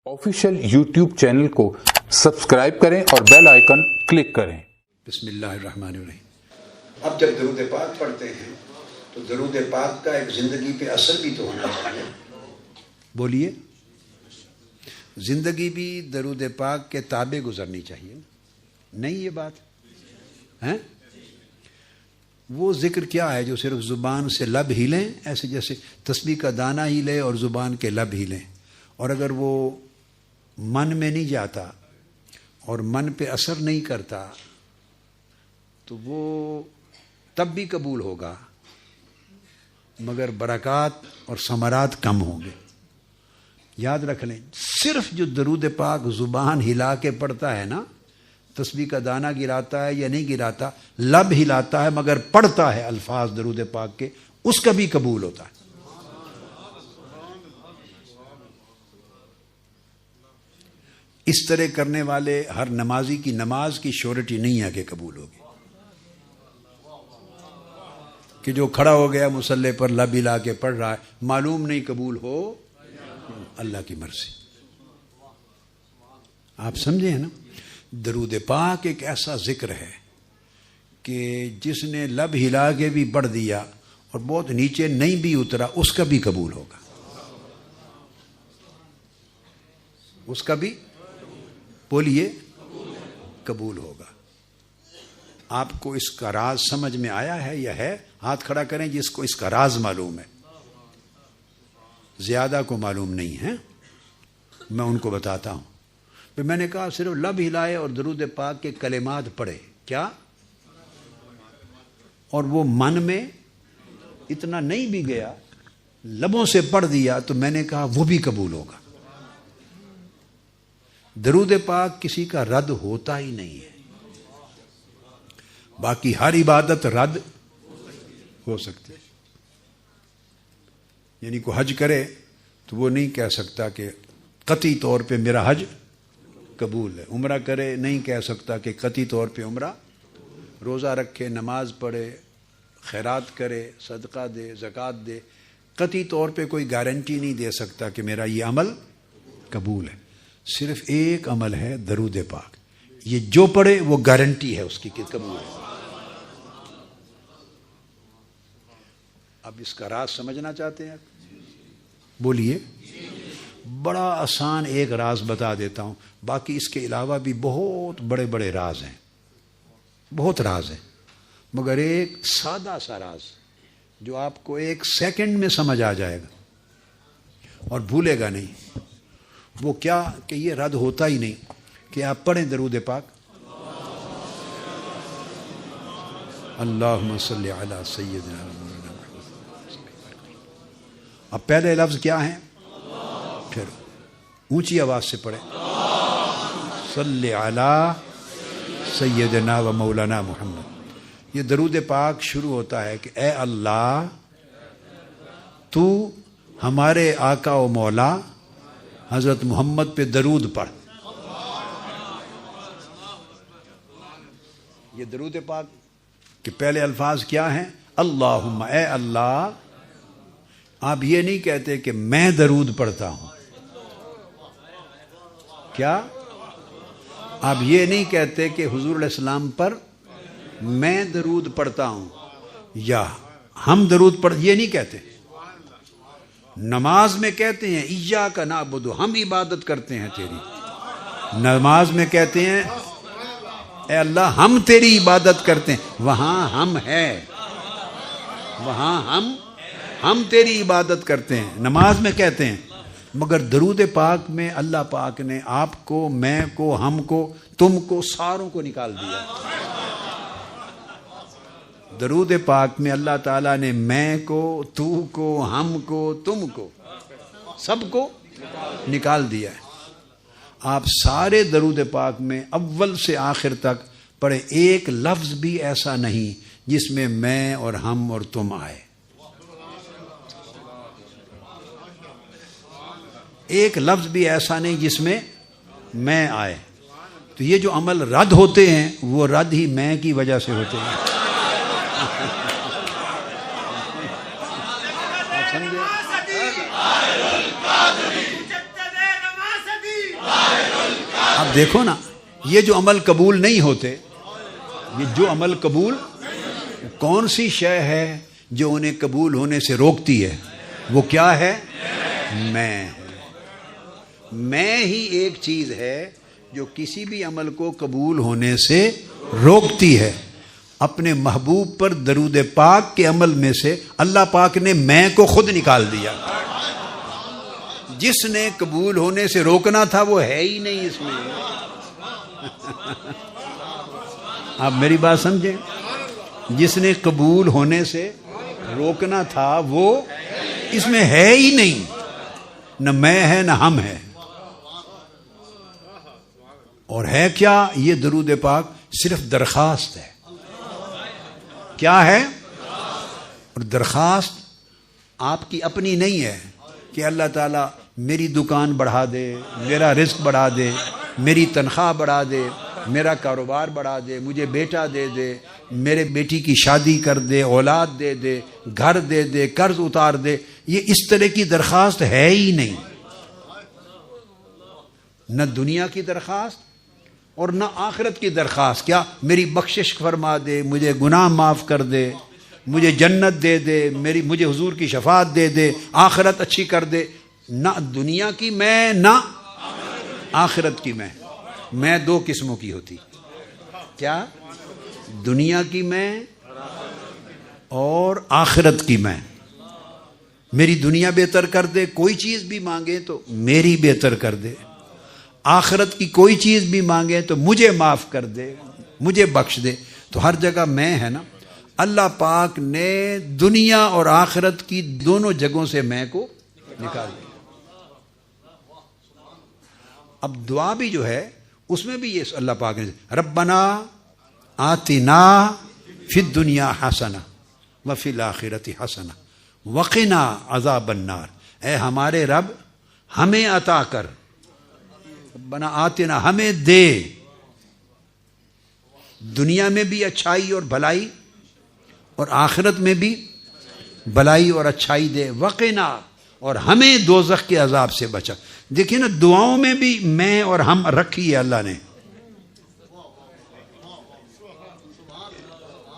Official YouTube channel کو subscribe کریں اور بیل آئیکن کلک کریں۔ بسم اللہ الرحمن الرحیم۔ اب جب درود پاک پڑھتے ہیں تو درود پاک کا ایک زندگی پہ اثر بھی تو ہونا چاہیے۔ بولیے، زندگی بھی درود پاک کے تابع گزرنی چاہیے، نہیں یہ بات ہے؟ وہ ذکر کیا ہے جو صرف زبان سے لب ہلیں، ایسے جیسے تسبیح کا دانہ ہلے اور زبان کے لب ہلیں، اور اگر وہ من میں نہیں جاتا اور من پہ اثر نہیں کرتا تو وہ تب بھی قبول ہوگا مگر برکات اور ثمرات کم ہوں گے۔ یاد رکھ لیں، صرف جو درود پاک زبان ہلا کے پڑھتا ہے نا، تسبیح کا دانہ گراتا ہے یا نہیں گراتا، لب ہلاتا ہے مگر پڑھتا ہے الفاظ درود پاک کے، اس کا بھی قبول ہوتا ہے۔ اس طرح کرنے والے ہر نمازی کی نماز کی شیورٹی نہیں ہے کہ قبول ہوگی، کہ جو کھڑا ہو گیا مصلی پر لب ہلا کے پڑھ رہا ہے، معلوم نہیں قبول ہو، اللہ کی مرضی۔ آپ سمجھے ہیں نا؟ درود پاک ایک ایسا ذکر ہے کہ جس نے لب ہلا کے بھی پڑھ دیا اور بہت نیچے نہیں بھی اترا، اس کا بھی قبول ہوگا، اس کا بھی بولیے قبول ہوگا۔ آپ کو اس کا راز سمجھ میں آیا ہے یا ہے؟ ہاتھ کھڑا کریں جس کو اس کا راز معلوم ہے۔ زیادہ کو معلوم نہیں ہے، میں ان کو بتاتا ہوں۔ پھر میں نے کہا صرف لب ہلائے اور درود پاک کے کلمات پڑھے، کیا؟ اور وہ من میں اتنا نہیں بھی گیا، لبوں سے پڑھ دیا، تو میں نے کہا وہ بھی قبول ہوگا۔ درود پاک کسی کا رد ہوتا ہی نہیں ہے، باقی ہر عبادت رد ہو سکتی ہے۔ یعنی کوئی حج کرے تو وہ نہیں کہہ سکتا کہ قطعی طور پہ میرا حج قبول ہے، عمرہ کرے نہیں کہہ سکتا کہ قطعی طور پہ عمرہ، روزہ رکھے، نماز پڑھے، خیرات کرے، صدقہ دے، زکوٰۃ دے، قطعی طور پہ کوئی گارنٹی نہیں دے سکتا کہ میرا یہ عمل قبول ہے۔ صرف ایک عمل ہے درود پاک، یہ جو پڑھے وہ گارنٹی ہے اس کی کہ قبول ہے۔ اب اس کا راز سمجھنا چاہتے ہیں؟ بولیے۔ بڑا آسان ایک راز بتا دیتا ہوں، باقی اس کے علاوہ بھی بہت بڑے بڑے راز ہیں، بہت راز ہیں، مگر ایک سادہ سا راز جو آپ کو ایک سیکنڈ میں سمجھ آ جائے گا اور بھولے گا نہیں۔ وہ کیا کہ یہ رد ہوتا ہی نہیں کہ آپ پڑھیں درود پاک، اللہم صلی علی سیدنا محمد۔ اب پہلے لفظ کیا ہیں؟ پھر اونچی آواز سے پڑھیں، صلی علی سیدنا و مولانا محمد۔ یہ درود پاک شروع ہوتا ہے کہ اے اللہ تو ہمارے آقا و مولا حضرت محمد پہ درود پڑھ۔ یہ درود پاک کے پہلے الفاظ کیا ہیں؟ اللہم، اے اللہ۔ آپ یہ نہیں کہتے کہ میں درود پڑھتا ہوں، کیا؟ آپ یہ نہیں کہتے کہ حضور علیہ السلام پر میں درود پڑھتا ہوں یا ہم درود پڑھ، یہ نہیں کہتے۔ نماز میں کہتے ہیں ایاک نعبد، ہم عبادت کرتے ہیں تیری۔ نماز میں کہتے ہیں اے اللہ ہم تیری عبادت کرتے ہیں، وہاں ہم ہے، وہاں ہم تیری عبادت کرتے ہیں، نماز میں کہتے ہیں۔ مگر درود پاک میں اللہ پاک نے آپ کو، میں کو، ہم کو، تم کو، ساروں کو نکال دیا۔ درود پاک میں اللہ تعالیٰ نے میں کو، تو کو، ہم کو، تم کو، سب کو نکال دیا ہے۔ آپ سارے درود پاک میں اول سے آخر تک پڑھے، ایک لفظ بھی ایسا نہیں جس میں میں اور ہم اور تم آئے، ایک لفظ بھی ایسا نہیں جس میں میں آئے۔ تو یہ جو عمل رد ہوتے ہیں وہ رد ہی میں کی وجہ سے ہوتے ہیں۔ اب دیکھو نا، یہ جو عمل قبول نہیں ہوتے، یہ جو عمل قبول، کون سی شے ہے جو انہیں قبول ہونے سے روکتی ہے؟ وہ کیا ہے؟ میں ہی ایک چیز ہے جو کسی بھی عمل کو قبول ہونے سے روکتی ہے۔ اپنے محبوب پر درود پاک کے عمل میں سے اللہ پاک نے میں کو خود نکال دیا۔ جس نے قبول ہونے سے روکنا تھا وہ ہے ہی نہیں اس میں۔ آپ میری بات سمجھیں، جس نے قبول ہونے سے روکنا تھا وہ اس میں ہے ہی نہیں، نہ میں ہے نہ ہم ہے۔ اور ہے کیا؟ یہ درود پاک صرف درخواست ہے۔ کیا ہے؟ اور درخواست آپ کی اپنی نہیں ہے کہ اللہ تعالیٰ میری دکان بڑھا دے، میرا رزق بڑھا دے، میری تنخواہ بڑھا دے، میرا کاروبار بڑھا دے، مجھے بیٹا دے دے، میرے بیٹی کی شادی کر دے، اولاد دے دے، گھر دے دے، قرض اتار دے۔ یہ اس طرح کی درخواست ہے ہی نہیں، نہ دنیا کی درخواست اور نہ آخرت کی درخواست۔ کیا؟ میری بخشش فرما دے، مجھے گناہ معاف کر دے، مجھے جنت دے دے، مجھے حضور کی شفاعت دے دے، آخرت اچھی کر دے۔ نہ دنیا کی میں نہ آخرت کی میں دو قسموں کی ہوتی۔ کیا؟ دنیا کی میں اور آخرت کی میں۔ میری دنیا بہتر کر دے، کوئی چیز بھی مانگے تو میری بہتر کر دے، آخرت کی کوئی چیز بھی مانگے تو مجھے معاف کر دے، مجھے بخش دے۔ تو ہر جگہ میں ہے نا۔ اللہ پاک نے دنیا اور آخرت کی دونوں جگہوں سے میں کو نکال دیا۔ اب دعا بھی جو ہے اس میں بھی یہ اللہ پاک نے ربنا آتنا فی الدنیا حسنہ وفی الآخرۃ حسنہ وقنا عذاب النار۔ اے ہمارے رب ہمیں عطا کر، ربنا آتنا ہمیں دے، دنیا میں بھی اچھائی اور بھلائی اور آخرت میں بھی بھلائی اور اچھائی دے، وقنا اور ہمیں دوزخ کے عذاب سے بچا۔ دیکھیں نا، دعاؤں میں بھی میں اور ہم رکھی ہے اللہ نے۔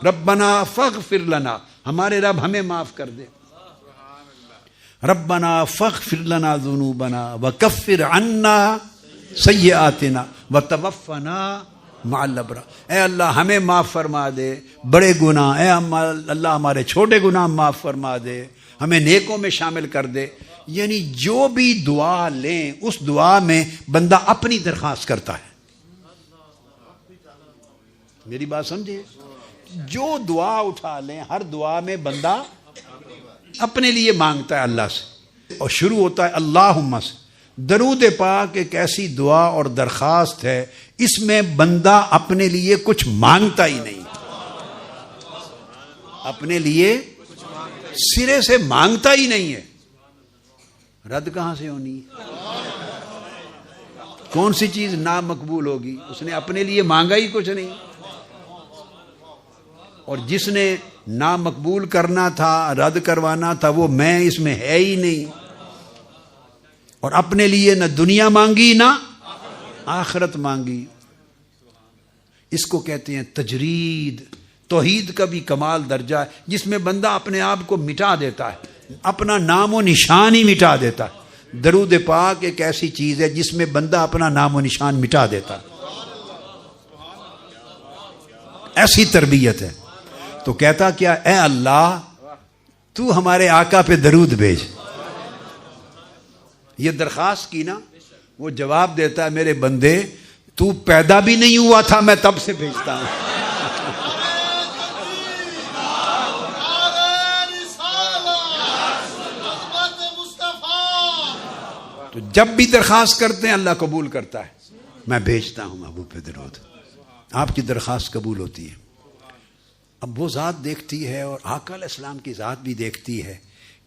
ربنا فاغفر لنا، ہمارے رب ہمیں معاف کر دے۔ ربنا فاغفر لنا ذنوبنا وکفر عنا سیئاتنا وتوفنا مع الابرار۔ اے اللہ ہمیں معاف فرما دے بڑے گناہ، اے اللہ ہمارے چھوٹے گناہ معاف فرما دے، ہمیں نیکوں میں شامل کر دے۔ یعنی جو بھی دعا لیں اس دعا میں بندہ اپنی درخواست کرتا ہے۔ میری بات سمجھے؟ جو دعا اٹھا لیں ہر دعا میں بندہ اپنے لیے مانگتا ہے اللہ سے، اور شروع ہوتا ہے اللہم سے۔ درود پاک ایک ایسی دعا اور درخواست ہے، اس میں بندہ اپنے لیے کچھ مانگتا ہی نہیں، اپنے لیے سرے سے مانگتا ہی نہیں ہے۔ رد کہاں سے ہونی ہے؟ کون سی چیز نامقبول ہوگی؟ اس نے اپنے لیے مانگا ہی کچھ نہیں۔ اور جس نے نامقبول کرنا تھا، رد کروانا تھا، وہ میں اس میں ہے ہی نہیں، اور اپنے لیے نہ دنیا مانگی نہ آخرت مانگی۔ اس کو کہتے ہیں تجرید۔ توحید کا بھی کمال درجہ ہے جس میں بندہ اپنے آپ کو مٹا دیتا ہے، اپنا نام و نشان ہی مٹا دیتا ہے۔ درود پاک ایک ایسی چیز ہے جس میں بندہ اپنا نام و نشان مٹا دیتا ہے، ایسی تربیت ہے۔ تو کہتا کیا؟ اے اللہ تو ہمارے آقا پہ درود بھیج۔ یہ درخواست کی نا، وہ جواب دیتا ہے میرے بندے تو پیدا بھی نہیں ہوا تھا میں تب سے بھیجتا ہوں۔ تو جب بھی درخواست کرتے ہیں اللہ قبول کرتا ہے۔ میں بھیجتا ہوں محبوب پہ درود، آپ کی درخواست قبول ہوتی ہے۔ اب وہ ذات دیکھتی ہے اور آقا علیہ السلام کی ذات بھی دیکھتی ہے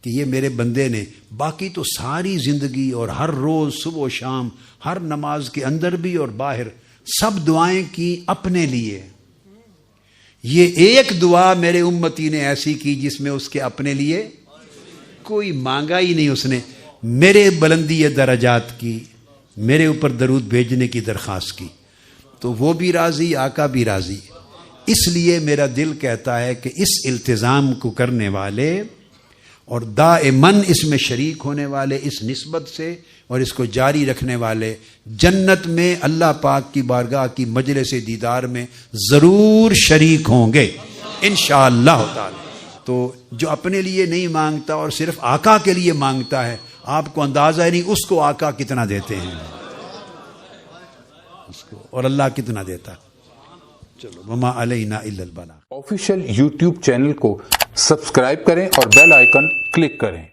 کہ یہ میرے بندے نے باقی تو ساری زندگی اور ہر روز صبح و شام ہر نماز کے اندر بھی اور باہر سب دعائیں کی اپنے لیے، یہ ایک دعا میرے امتی نے ایسی کی جس میں اس کے اپنے لیے کوئی مانگا ہی نہیں۔ اس نے میرے بلندی درجات کی، میرے اوپر درود بھیجنے کی درخواست کی، تو وہ بھی راضی، آقا بھی راضی۔ اس لیے میرا دل کہتا ہے کہ اس التزام کو کرنے والے اور دائماً اس میں شریک ہونے والے، اس نسبت سے اور اس کو جاری رکھنے والے، جنت میں اللہ پاک کی بارگاہ کی مجلس دیدار میں ضرور شریک ہوں گے انشاءاللہ تعالی۔ تو جو اپنے لیے نہیں مانگتا اور صرف آقا کے لیے مانگتا ہے، آپ کو اندازہ ہی نہیں اس کو آقا کتنا دیتے ہیں، اس کو، اور اللہ کتنا دیتا۔ چلو، وما علینا الا البلاغ۔ آفیشیل یوٹیوب چینل کو سبسکرائب کریں اور بیل آئیکن کلک کریں۔